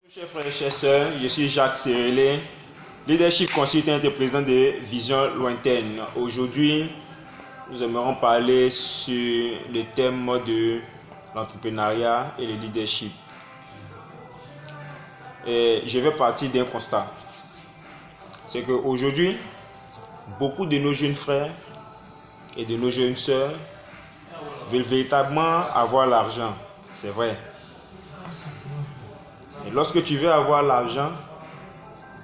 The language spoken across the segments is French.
Chers frères et chers sœurs, je suis Jacques Serelé, leadership consultant et président de Vision Lointaine. Aujourd'hui, nous aimerons parler sur le thème de l'entrepreneuriat et le leadership. Et je vais partir d'un constat. C'est qu'aujourd'hui, beaucoup de nos jeunes frères et de nos jeunes sœurs veulent véritablement avoir l'argent. C'est vrai. Et lorsque tu veux avoir l'argent,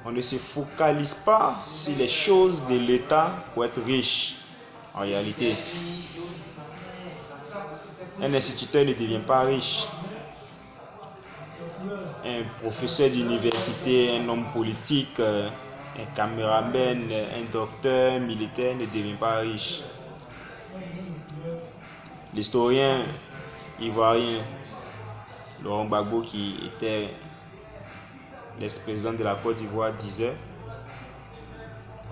on ne se focalise pas sur les choses de l'État pour être riche. En réalité, un instituteur ne devient pas riche. Un professeur d'université, un homme politique, un caméraman, un docteur, militaire ne devient pas riche. L'historien ivoirien Laurent Gbagbo, qui était l'ex-président de la Côte d'Ivoire, disait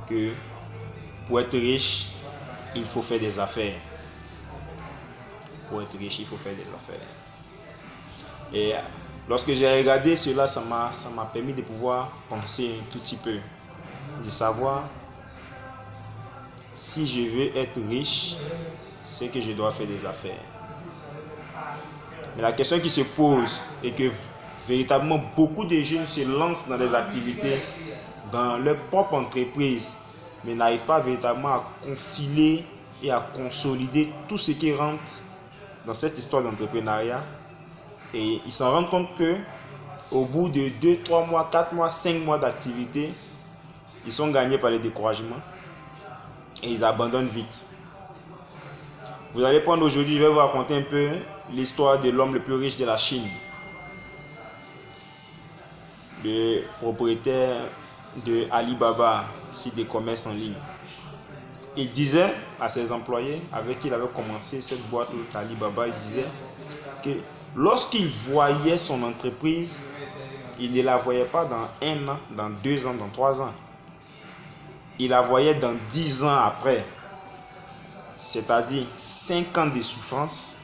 que pour être riche, il faut faire des affaires. Pour être riche, il faut faire des affaires. Et lorsque j'ai regardé cela, ça m'a permis de pouvoir penser un tout petit peu, de savoir si je veux être riche, c'est que je dois faire des affaires. Mais la question qui se pose est que véritablement beaucoup de jeunes se lancent dans des activités, dans leur propre entreprise, mais n'arrivent pas véritablement à confiler et à consolider tout ce qui rentre dans cette histoire d'entrepreneuriat. Et ils s'en rendent compte que au bout de 2, 3 mois, 4 mois, 5 mois d'activité, ils sont gagnés par le découragement et ils abandonnent vite. Vous allez prendre aujourd'hui, je vais vous raconter un peu l'histoire de l'homme le plus riche de la Chine, le propriétaire de Alibaba, site de commerce en ligne. Il disait à ses employés avec qui il avait commencé cette boîte Alibaba, il disait que lorsqu'il voyait son entreprise, il ne la voyait pas dans 1 an, dans 2 ans, dans 3 ans. Il la voyait dans 10 ans après. C'est-à-dire 5 ans de souffrance.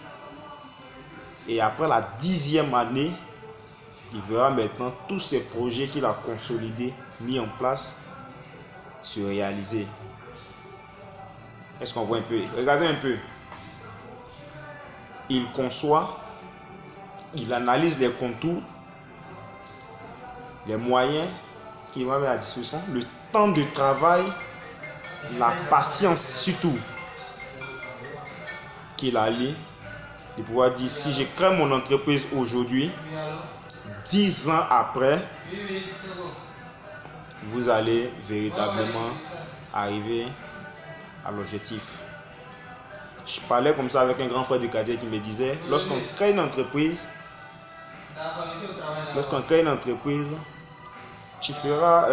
Et après la 10e année, il verra maintenant tous ces projets qu'il a consolidés, mis en place, se réaliser. Est-ce qu'on voit un peu? Regardez un peu. Il conçoit, il analyse les contours, les moyens qu'il va mettre à disposition, le temps de travail, la patience surtout qu'il a lié, de pouvoir dire si je crée mon entreprise aujourd'hui, 10 ans après, vous allez véritablement arriver à l'objectif. Je parlais comme ça avec un grand frère du quartier qui me disait, lorsqu'on crée une entreprise, tu feras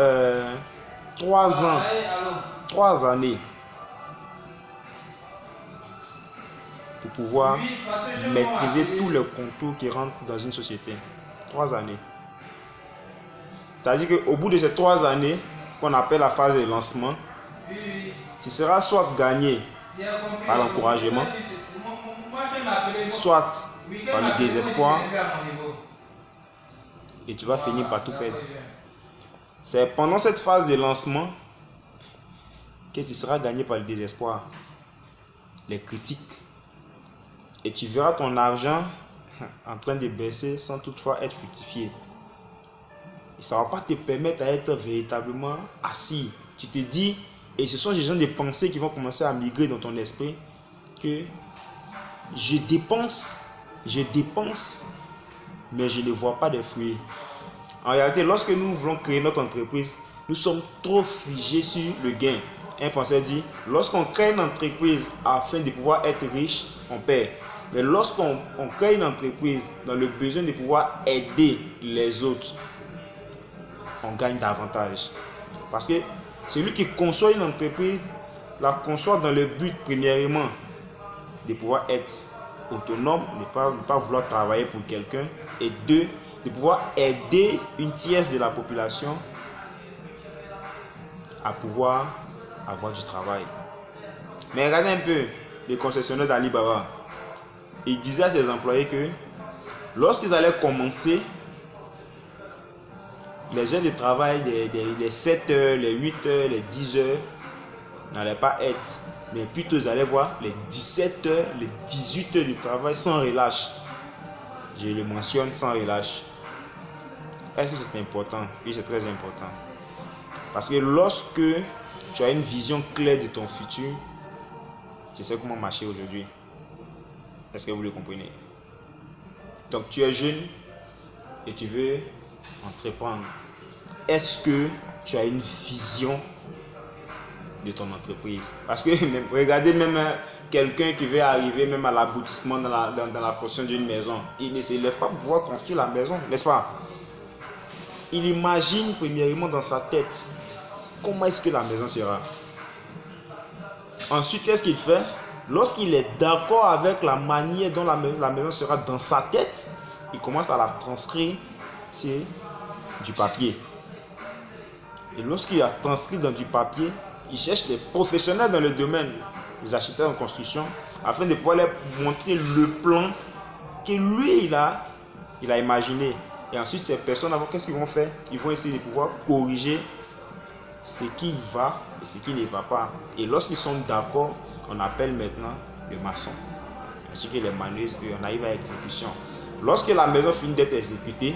3 ans, 3 années pour pouvoir maîtriser tous les contours qui rentrent dans une société. 3 années. C'est-à-dire qu'au bout de ces 3 années, qu'on appelle la phase de lancement, tu seras soit gagné par l'encouragement, soit par le désespoir, et tu vas finir par tout perdre. C'est pendant cette phase de lancement que tu seras gagné par le désespoir, les critiques, et tu verras ton argent en train de baisser sans toutefois être fructifié. Et ça ne va pas te permettre à être véritablement assis. Tu te dis, et ce sont des gens de pensées qui vont commencer à migrer dans ton esprit, que je dépense, mais je ne vois pas de fruits. En réalité, lorsque nous voulons créer notre entreprise, nous sommes trop figés sur le gain. Un penseur dit, lorsqu'on crée une entreprise afin de pouvoir être riche, on perd. Mais lorsqu'on crée une entreprise dans le besoin de pouvoir aider les autres, on gagne davantage. Parce que celui qui conçoit une entreprise, la conçoit dans le but, premièrement, de pouvoir être autonome, de ne pas vouloir travailler pour quelqu'un, et 2, de pouvoir aider une tierce de la population à pouvoir avoir du travail. Mais regardez un peu les concessionnaires d'Alibaba. Il disait à ses employés que lorsqu'ils allaient commencer, les heures de travail, les 7 heures, les 8 heures, les 10 heures, n'allaient pas être, mais plutôt vous allez voir les 17 heures, les 18 heures de travail sans relâche. Je le mentionne, sans relâche. Est-ce que c'est important? Oui, c'est très important. Parce que lorsque tu as une vision claire de ton futur, tu sais comment marcher aujourd'hui. Est-ce que vous le comprenez? Donc tu es jeune et tu veux entreprendre. Est-ce que tu as une vision de ton entreprise? Parce que regardez même quelqu'un qui veut arriver même à l'aboutissement dans la construction d'une maison, il ne se lève pas pour pouvoir construire la maison, n'est-ce pas? Il imagine premièrement dans sa tête comment est-ce que la maison sera. Ensuite, qu'est-ce qu'il fait? Lorsqu'il est d'accord avec la manière dont la maison sera dans sa tête, il commence à la transcrire sur du papier. Et lorsqu'il a transcrit dans du papier, il cherche des professionnels dans le domaine, des architectes en construction, afin de pouvoir leur montrer le plan que lui, il a imaginé. Et ensuite, ces personnes, qu'est-ce qu'ils vont faire? Ils vont essayer de pouvoir corriger ce qui va et ce qui ne va pas. Et lorsqu'ils sont d'accord, on appelle maintenant le maçon. Ensuite, les manuels, on arrive à l'exécution. Lorsque la maison finit d'être exécutée,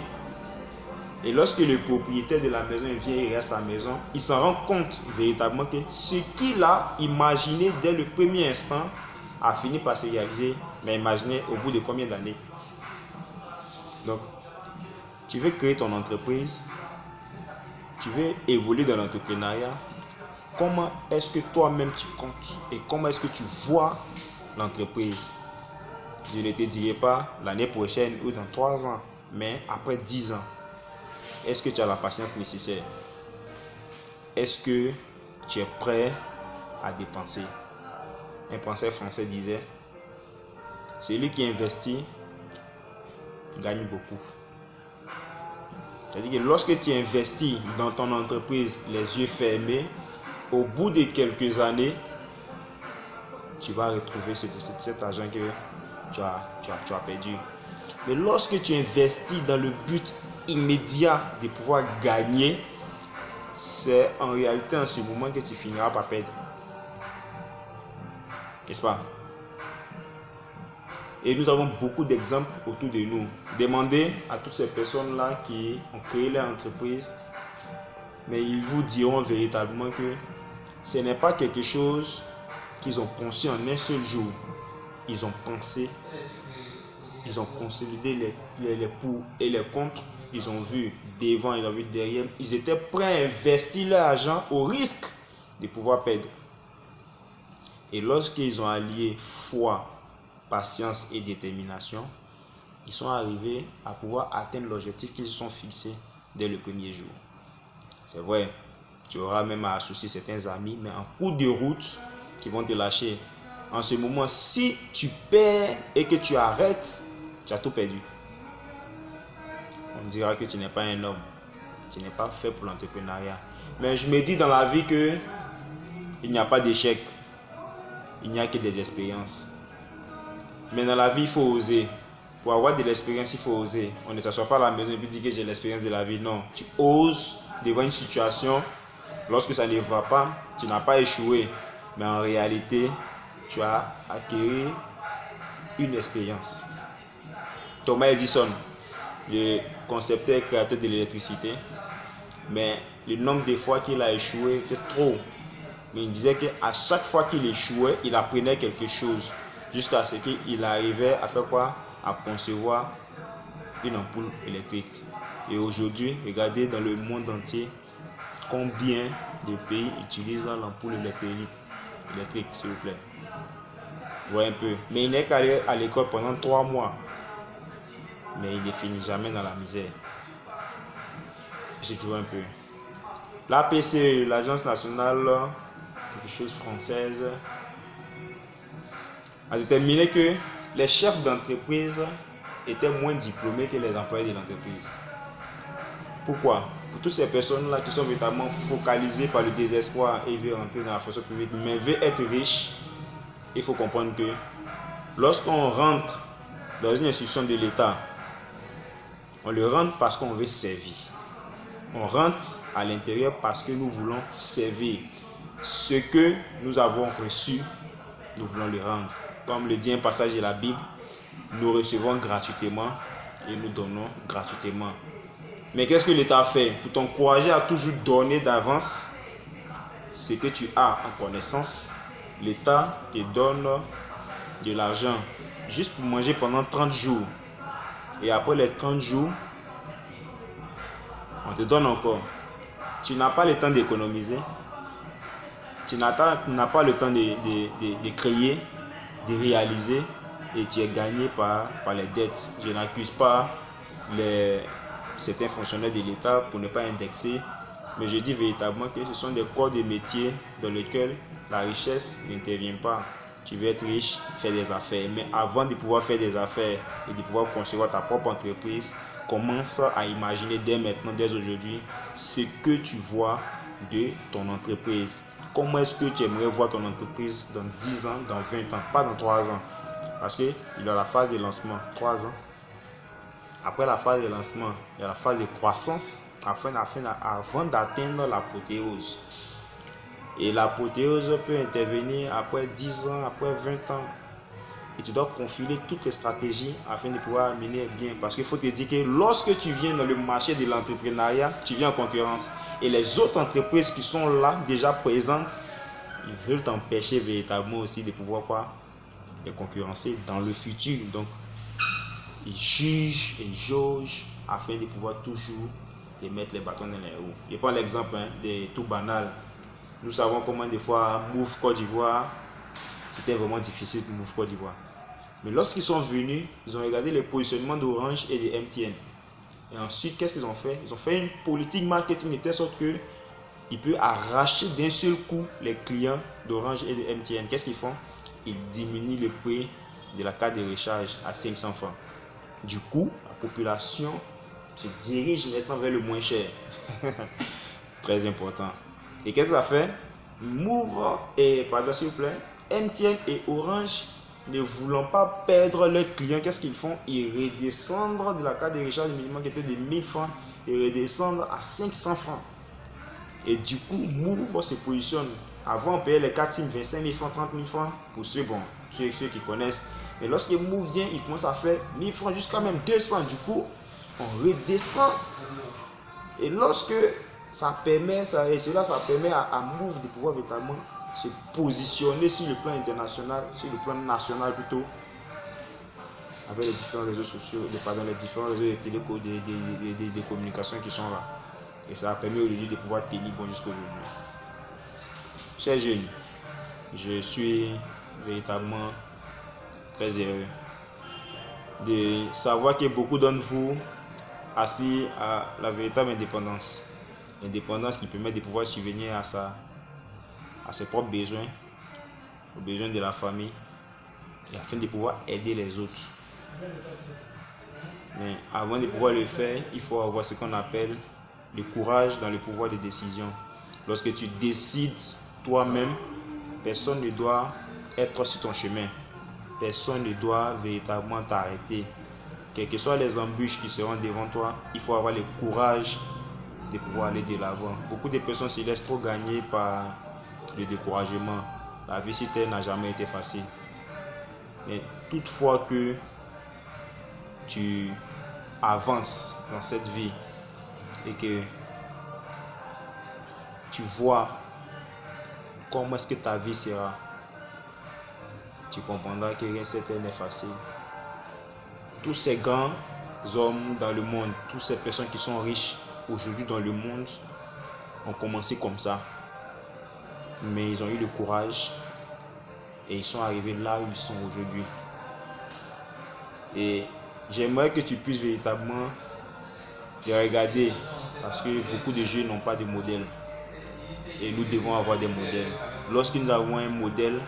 et lorsque le propriétaire de la maison vient et regarde sa maison, il s'en rend compte véritablement que ce qu'il a imaginé dès le premier instant a fini par se réaliser, mais imaginez au bout de combien d'années. Donc, tu veux créer ton entreprise, tu veux évoluer dans l'entrepreneuriat, comment est-ce que toi-même tu comptes et comment est-ce que tu vois l'entreprise? Je ne te dirai pas l'année prochaine ou dans 3 ans, mais après 10 ans. Est-ce que tu as la patience nécessaire? Est-ce que tu es prêt à dépenser? Un penseur français disait, celui qui investit gagne beaucoup. C'est-à-dire que lorsque tu investis dans ton entreprise les yeux fermés, au bout de quelques années, tu vas retrouver cet argent que tu as perdu. Mais lorsque tu investis dans le but immédiat de pouvoir gagner, c'est en réalité en ce moment que tu finiras par perdre. N'est-ce pas? Et nous avons beaucoup d'exemples autour de nous. Demandez à toutes ces personnes-là qui ont créé leur entreprise, mais ils vous diront véritablement que ce n'est pas quelque chose qu'ils ont conçu en un seul jour. Ils ont pensé, ils ont consolidé les pour et les contre. Ils ont vu devant, ils ont vu derrière. Ils étaient prêts à investir leur argent au risque de pouvoir perdre. Et lorsqu'ils ont allié foi, patience et détermination, ils sont arrivés à pouvoir atteindre l'objectif qu'ils se sont fixés dès le premier jour. C'est vrai, tu auras même à associer certains amis, mais en cours de route, qui vont te lâcher. En ce moment, si tu perds et que tu arrêtes, tu as tout perdu. On dira que tu n'es pas un homme, tu n'es pas fait pour l'entrepreneuriat. Mais je me dis dans la vie que il n'y a pas d'échec, il n'y a que des expériences. Mais dans la vie, il faut oser. Pour avoir de l'expérience, il faut oser. On ne s'assoit pas à la maison et puis dit que j'ai l'expérience de la vie. Non, tu oses devant une situation. Lorsque ça ne va pas, tu n'as pas échoué. Mais en réalité, tu as acquis une expérience. Thomas Edison, le concepteur et créateur de l'électricité, mais le nombre de fois qu'il a échoué était trop. Mais il disait qu'à chaque fois qu'il échouait, il apprenait quelque chose. Jusqu'à ce qu'il arrivait à faire quoi? À concevoir une ampoule électrique. Et aujourd'hui, regardez dans le monde entier combien de pays utilisent l'ampoule électrique, s'il vous plaît. Ouais, un peu. Mais il n'est qu'allé à l'école pendant 3 mois. Mais il ne finit jamais dans la misère. C'est toujours un peu. L'APC, l'Agence nationale, quelque chose française, a déterminé que les chefs d'entreprise étaient moins diplômés que les employés de l'entreprise. Pourquoi? Pour toutes ces personnes-là qui sont véritablement focalisées par le désespoir et veulent rentrer dans la fonction publique, mais veulent être riches, il faut comprendre que lorsqu'on rentre dans une institution de l'État, on le rentre parce qu'on veut servir. On rentre à l'intérieur parce que nous voulons servir. Ce que nous avons reçu, nous voulons le rendre. Comme le dit un passage de la Bible, nous recevons gratuitement et nous donnons gratuitement. Mais qu'est-ce que l'État fait? Pour t'encourager à toujours donner d'avance ce que tu as en connaissance, l'État te donne de l'argent juste pour manger pendant 30 jours. Et après les 30 jours, on te donne encore. Tu n'as pas le temps d'économiser. Tu n'as pas le temps de créer, de réaliser. Et tu es gagné par les dettes. Je n'accuse pas certains fonctionnaires de l'État pour ne pas indexer. Mais je dis véritablement que ce sont des corps de métier dans lesquels la richesse n'intervient pas. Tu veux être riche, fais des affaires. Mais avant de pouvoir faire des affaires et de pouvoir concevoir ta propre entreprise, commence à imaginer dès maintenant, dès aujourd'hui, ce que tu vois de ton entreprise. Comment est-ce que tu aimerais voir ton entreprise dans 10 ans, dans 20 ans, pas dans 3 ans? Parce qu'il y a la phase de lancement, 3 ans. Après la phase de lancement, il y a la phase de croissance avant d'atteindre l'apothéose. Et l'apothéose peut intervenir après 10 ans, après 20 ans. Et tu dois confiler toutes tes stratégies afin de pouvoir mener bien. Parce qu'il faut te dire que lorsque tu viens dans le marché de l'entrepreneuriat, tu viens en concurrence. Et les autres entreprises qui sont là, déjà présentes, ils veulent t'empêcher véritablement aussi de pouvoir les concurrencer dans le futur. Donc, ils jugent et jaugent afin de pouvoir toujours te mettre les bâtons dans les roues. Je prends l'exemple de tout banal. Nous savons comment des fois Move Côte d'Ivoire, c'était vraiment difficile pour Move Côte d'Ivoire. Mais lorsqu'ils sont venus, ils ont regardé les positionnements d'Orange et de MTN. Et ensuite, qu'est-ce qu'ils ont fait? Ils ont fait une politique marketing de telle sorte qu'ils peuvent arracher d'un seul coup les clients d'Orange et de MTN. Qu'est-ce qu'ils font? Ils diminuent le prix de la carte de recharge à 500 francs. Du coup, la population se dirige maintenant vers le moins cher. Très important. Et qu'est-ce que ça fait? Move et, pardon s'il vous plaît, MTN et Orange, ne voulant pas perdre leurs clients, qu'est-ce qu'ils font? Ils redescendent de la carte de recharge minimum qui était de 1000 francs et redescendent à 500 francs. Et du coup, Move se positionne. Avant, on payait les 4 SIM 25 000 francs, 30 000 francs pour ceux qui connaissent. Mais lorsque Move vient, il commence à faire 1000 francs jusqu'à même 200. Du coup, on redescend. Et lorsque ça permet, ça permet à Move de pouvoir véritablement se positionner sur le plan international, sur le plan national plutôt, avec les différents réseaux sociaux, les différents réseaux de communication qui sont là. Et ça a permis aujourd'hui de pouvoir tenir bon jusqu'à aujourd'hui. Chers jeunes, je suis véritablement très heureux de savoir que beaucoup d'entre vous aspirent à la véritable indépendance. L'indépendance qui permet de pouvoir subvenir à ses propres besoins, aux besoins de la famille, et afin de pouvoir aider les autres. Mais avant de pouvoir le faire, il faut avoir ce qu'on appelle le courage dans le pouvoir de décision. Lorsque tu décides toi-même, personne ne doit être sur ton chemin. Personne ne doit véritablement t'arrêter. Quelles que soient les embûches qui seront devant toi, il faut avoir le courage de pouvoir aller de l'avant. Beaucoup de personnes se laissent trop gagner par le découragement. La vie sur terre n'a jamais été facile. Mais toutefois que tu avances dans cette vie et que tu vois comment est-ce que ta vie sera, tu comprendras que rien sur terre n'est facile. Tous ces grands hommes dans le monde, toutes ces personnes qui sont riches aujourd'hui dans le monde ont commencé comme ça. Mais ils ont eu le courage et ils sont arrivés là où ils sont aujourd'hui. Et j'aimerais que tu puisses véritablement les regarder parce que beaucoup de jeunes n'ont pas de modèle. Et nous devons avoir des modèles. Lorsque nous avons un modèle,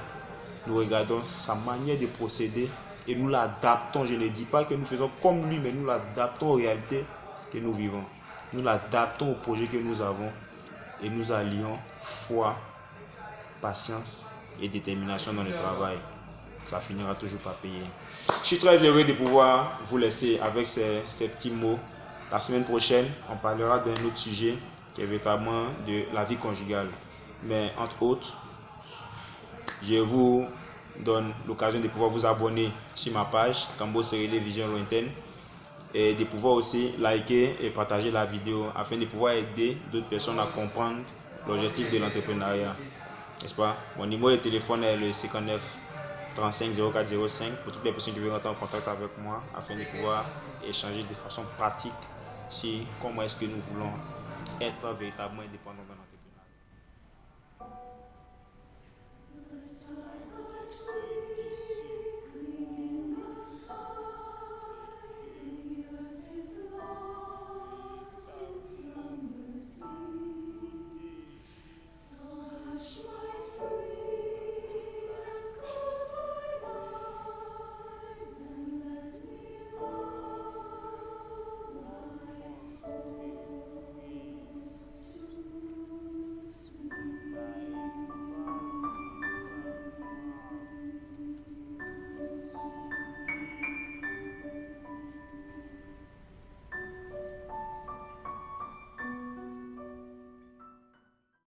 nous regardons sa manière de procéder et nous l'adaptons. Je ne dis pas que nous faisons comme lui, mais nous l'adaptons aux réalités que nous vivons. Nous l'adaptons au projet que nous avons et nous allions foi, patience et détermination dans le travail. Ça finira toujours par payer. Je suis très heureux de pouvoir vous laisser avec ces petits mots La semaine prochaine, on parlera d'un autre sujet qui est véritablement de la vie conjugale. Mais entre autres, je vous donne l'occasion de pouvoir vous abonner sur ma page Kambo Serele Vision Lointaine et de pouvoir aussi liker et partager la vidéo afin de pouvoir aider d'autres personnes à comprendre l'objectif de l'entrepreneuriat. N'est-ce pas? Mon numéro de téléphone est le 59 35 04 05 pour toutes les personnes qui veulent rentrer en contact avec moi afin de pouvoir échanger de façon pratique sur comment est-ce que nous voulons être véritablement indépendants.